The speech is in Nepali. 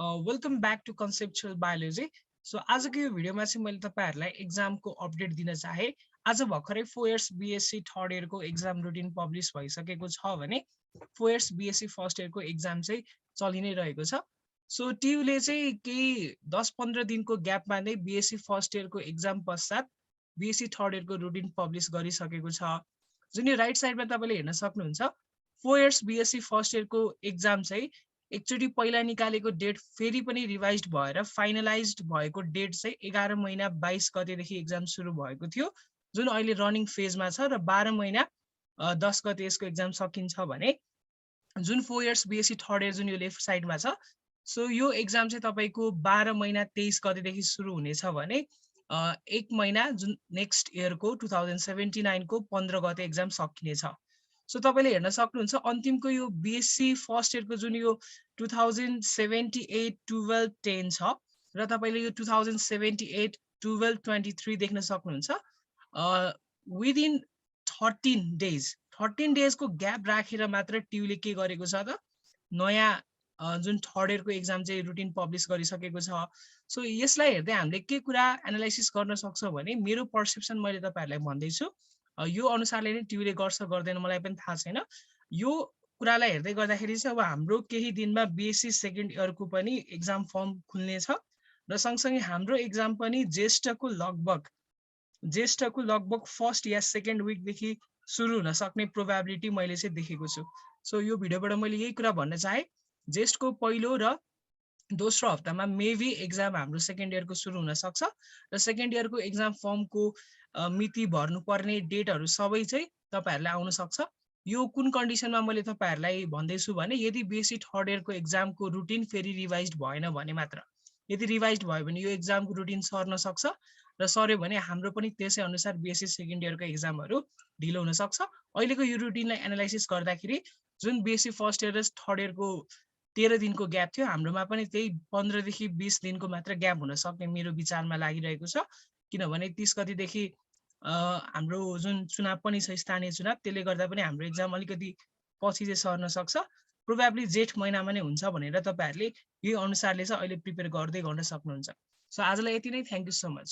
Welcome back to conceptual biology. So आजको यो भिडियोमा चाहिँ मैले तपाईँहरूलाई एक्जामको अपडेट दिन चाहे। आज भर्खरै 4 इयर्स B.Sc थर्ड इयरको एक्जाम रुटिन पब्लिस भइसकेको छ भने 4 इयर्स B.Sc फर्स्ट इयरको एक्जाम चाहिँ चलि नै रहेको छ। सो टियुले चाहिँ केही 10-15 दिनको ग्यापमा नै B.Sc फर्स्ट इयरको एक्जाम पश्चात B.Sc थर्ड इयरको रुटिन पब्लिस गरिसकेको छ। जुन यो राइट साइडमा तपाईँले हेर्न सक्नुहुन्छ 4 इयर्स B.Sc फर्स्ट इयरको एक्जाम चाहिँ एकचोटि पहिला निकालेको डेट फेरि पनि रिभाइज भएर फाइनलाइज्ड भएको डेट चाहिँ 11 महिना 22 गतेदेखि एक्जाम सुरु भएको थियो, जुन अहिले रनिङ फेजमा छ र 12 महिना 10 गते यसको एक्जाम सकिन्छ भने जुन 4 इयर्स B.Sc थर्ड इयर जुन यो लेफ्ट साइडमा छ, सो यो एक्जाम चाहिँ तपाईँको 12 महिना 23 गतेदेखि सुरु हुनेछ भने 1 महिना जुन नेक्स्ट इयरको 2079 को 15 गते एक्जाम सकिनेछ। सो तपाईँले हेर्न सक्नुहुन्छ अन्तिमको यो B.Sc फर्स्ट इयरको जुन यो 2078 12 10 छ र तपाईँले यो 2078 12 23 देख्न सक्नुहुन्छ। विदिन 13 डेजको ग्याप राखेर मात्र टियुले के गरेको छ त नयाँ जुन थर्ड इयरको एक्जाम चाहिँ रुटिन पब्लिस गरिसकेको छ। सो यसलाई हेर्दै हामीले के कुरा एनालाइसिस गर्न सक्छौँ भने मेरो पर्सेप्सन मैले तपाईँहरूलाई भन्दैछु, यो अनुसारले नै टियुले गर्छ गर्दैन मलाई पनि थाहा छैन। यो कुरालाई हेर्दै गर्दाखेरि चाहिँ अब हाम्रो केही दिनमा B.Sc सेकेन्ड इयरको पनि एक्जाम फर्म खुल्नेछ र सँगसँगै हाम्रो एक्जाम पनि ज्येष्ठको लगभग फर्स्ट या सेकेन्ड विकदेखि सुरु हुन सक्ने प्रोबेबिलिटी मैले चाहिँ देखेको छु। सो यो भिडियोबाट मैले यही कुरा भन्न चाहे, ज्येष्ठको पहिलो र दोस्रो हप्तामा मेबी एक्जाम हाम्रो सेकेन्ड इयरको सुरु हुन सक्छ र सेकेन्ड इयरको एक्जाम फर्मको मिति भर्नुपर्ने डेटहरू सबै चाहिँ तपाईँहरूलाई आउन सक्छ। यो कुन कन्डिसनमा मैले तपाईँहरूलाई भन्दैछु भने यदि B.Sc थर्ड इयरको एक्जामको रुटिन फेरि रिभाइज भएन भने मात्र। यदि रिभाइज भयो भने यो एक्जामको रुटिन सर्न सक्छ र सर्यो भने हाम्रो पनि त्यसै अनुसार B.Sc सेकेन्ड इयरको एक्जामहरू ढिलो हुन सक्छ। अहिलेको यो रुटिनलाई एनालाइसिस गर्दाखेरि जुन B.Sc फर्स्ट इयर र थर्ड इयरको 13 दिनको ग्याप थियो, हाम्रोमा पनि त्यही 15 देखि 20 दिनको मात्र ग्याप हुन सक्ने मेरो विचारमा लागिरहेको छ। किनभने 30 गतिदेखि हाम्रो जुन चुनाव पनि छ स्थानीय चुनाव, त्यसले गर्दा पनि हाम्रो एक्जाम अलिकति पछि चाहिँ सर्न सक्छ। प्रोबेबली जेठ महिनामा नै हुन्छ भनेर तपाईँहरूले यही अनुसारले चाहिँ अहिले प्रिपेयर गर्दै गर्न सक्नुहुन्छ। सो आजलाई यति नै। Thank you so much.